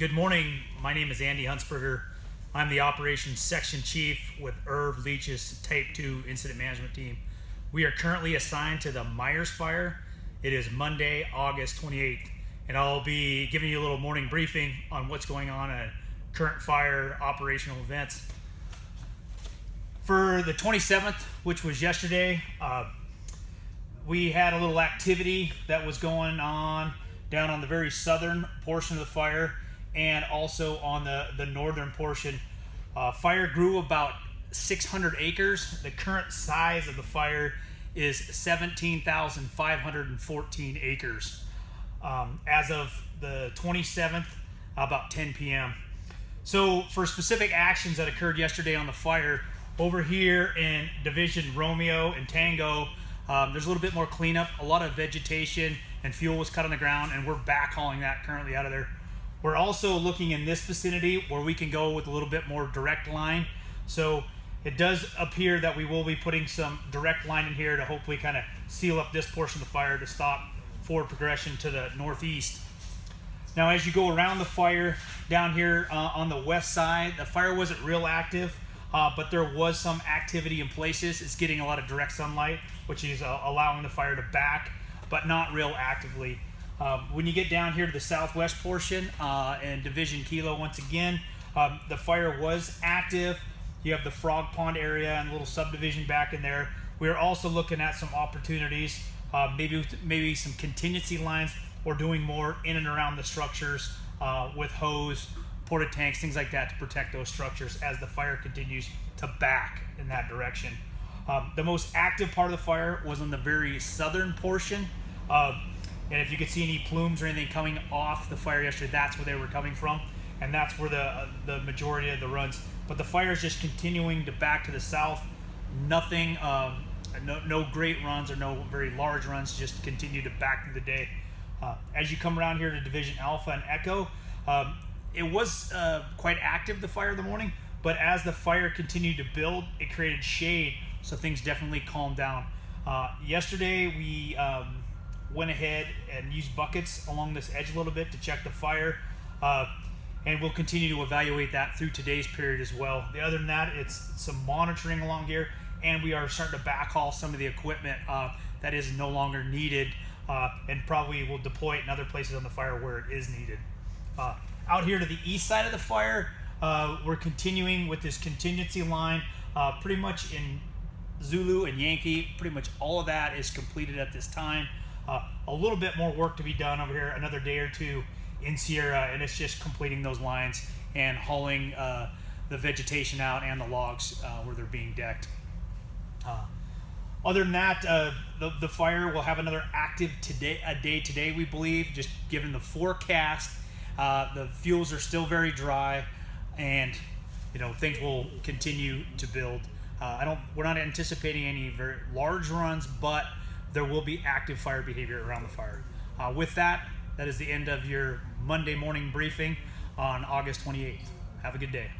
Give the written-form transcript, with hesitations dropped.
Good morning. My name is Andy Huntsberger. I'm the Operations Section Chief with Irv Leach's Type 2 Incident Management Team. We are currently assigned to the Meyers Fire. It is Monday, August 28th, and I'll be giving you a little morning briefing on what's going on at current fire operational events. For the 27th, which was yesterday, we had a little activity that was going on down on the very southern portion of the fire and also on the northern portion. Fire grew about 600 acres. The current size of the fire is 17,514 acres. As of the 27th, about 10 p.m. So for specific actions that occurred yesterday on the fire, over here in Division Romeo and Tango, there's a little bit more cleanup. A lot of vegetation and fuel was cut on the ground, and we're backhauling that currently out of there. We're also looking in this vicinity where we can go with a little bit more direct line. So it does appear that we will be putting some direct line in here to hopefully kind of seal up this portion of the fire to stop forward progression to the northeast. Now, as you go around the fire down here on the west side, the fire wasn't real active, but there was some activity in places. It's getting a lot of direct sunlight, which is allowing the fire to back, but not real actively. When you get down here to the southwest portion and Division Kilo, once again, the fire was active. You have the Frog Pond area and a little subdivision back in there. We're also looking at some opportunities, maybe some contingency lines, or doing more in and around the structures with hose, porta tanks, things like that to protect those structures as the fire continues to back in that direction. The most active part of the fire was on the very southern portion. And if you could see any plumes or anything coming off the fire yesterday, that's where they were coming from. And that's where the majority of the runs. But the fire is just continuing to back to the south. Nothing, no great runs or no very large runs, just continue to back through the day. As you come around here to Division Alpha and Echo, it was quite active, the fire in the morning, but as the fire continued to build, it created shade, so things definitely calmed down. Yesterday, we went ahead and used buckets along this edge a little bit to check the fire, and we'll continue to evaluate that through today's period as well. Other than that, it's some monitoring along here, and we are starting to backhaul some of the equipment that is no longer needed, and probably will deploy it in other places on the fire where it is needed. Out here to the east side of the fire, we're continuing with this contingency line, pretty much in Zulu and Yankee. Pretty much all of that is completed at this time. A little bit more work to be done over here, another day or two in Sierra, and it's just completing those lines and hauling the vegetation out and the logs where they're being decked. Other than that, the fire will have another active day today, we believe, just given the forecast. The fuels are still very dry, and things will continue to build. We're not anticipating any very large runs, but there will be active fire behavior around the fire. With that, that is the end of your Monday morning briefing on August 28th. Have a good day.